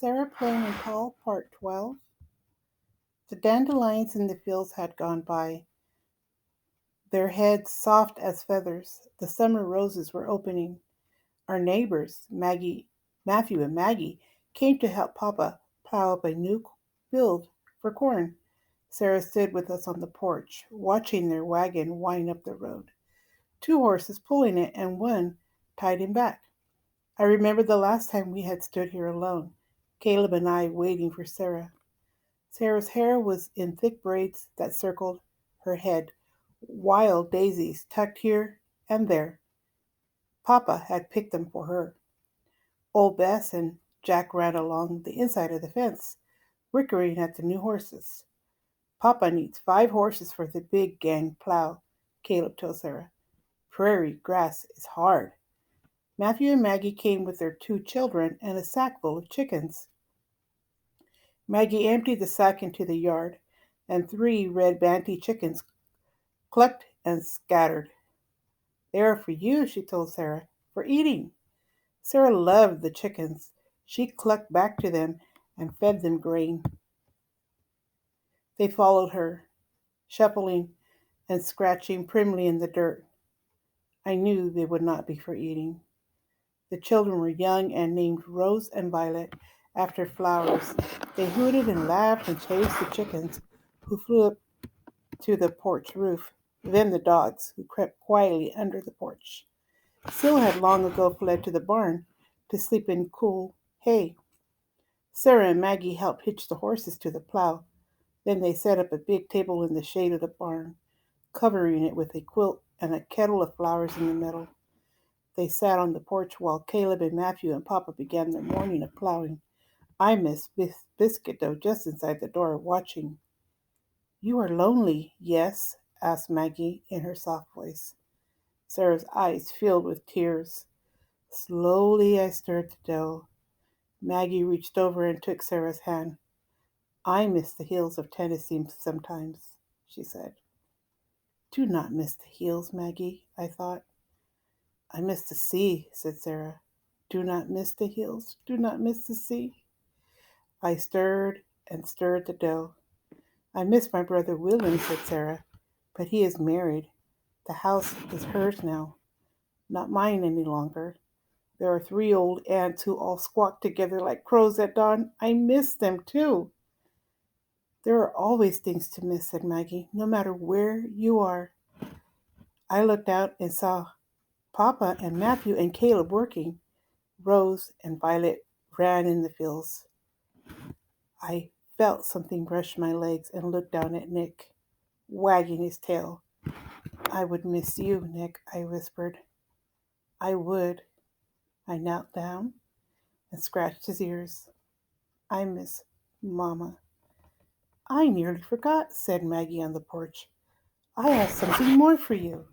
Sarah Plain and Paul, Part 12. The dandelions in the fields had gone by, their heads soft as feathers. The summer roses were opening. Our neighbors, Matthew and Maggie, came to help Papa plow up a new field for corn. Sarah stood with us on the porch, watching their wagon wind up the road. Two horses pulling it and one tied him back. I remember the last time we had stood here alone, Caleb and I waiting for Sarah. Sarah's hair was in thick braids that circled her head, wild daisies tucked here and there. Papa had picked them for her. Old Bess and Jack ran along the inside of the fence, whickering at the new horses. Papa needs 5 horses for the big gang plow, Caleb told Sarah. Prairie grass is hard. Matthew and Maggie came with their 2 children and a sack full of chickens. Maggie emptied the sack into the yard, and 3 red banty chickens clucked and scattered. They are for you, she told Sarah, for eating. Sarah loved the chickens. She clucked back to them and fed them grain. They followed her, shuffling and scratching primly in the dirt. I knew they would not be for eating. The children were young and named Rose and Violet after flowers. They hooted and laughed and chased the chickens, who flew up to the porch roof, then the dogs, who crept quietly under the porch. Syl had long ago fled to the barn to sleep in cool hay. Sarah and Maggie helped hitch the horses to the plow. Then they set up a big table in the shade of the barn, covering it with a quilt and a kettle of flowers in the middle. They sat on the porch while Caleb and Matthew and Papa began their morning of plowing. I missed Biscuit Dough just inside the door, watching. You are lonely, yes? Asked Maggie in her soft voice. Sarah's eyes filled with tears. Slowly I stirred the dough. Maggie reached over and took Sarah's hand. I miss the hills of Tennessee sometimes, she said. Do not miss the hills, Maggie, I thought. I miss the sea, said Sarah. Do not miss the hills, do not miss the sea. I stirred and stirred the dough. I miss my brother William, said Sarah, but he is married. The house is hers now, not mine any longer. There are 3 old aunts who all squawk together like crows at dawn. I miss them too. There are always things to miss, said Maggie, no matter where you are. I looked out and saw Papa and Matthew and Caleb working. Rose and Violet ran in the fields. I felt something brush my legs and looked down at Nick, wagging his tail. I would miss you, Nick, I whispered. I would. I knelt down and scratched his ears. I miss Mama. I nearly forgot, said Maggie on the porch. I have something more for you.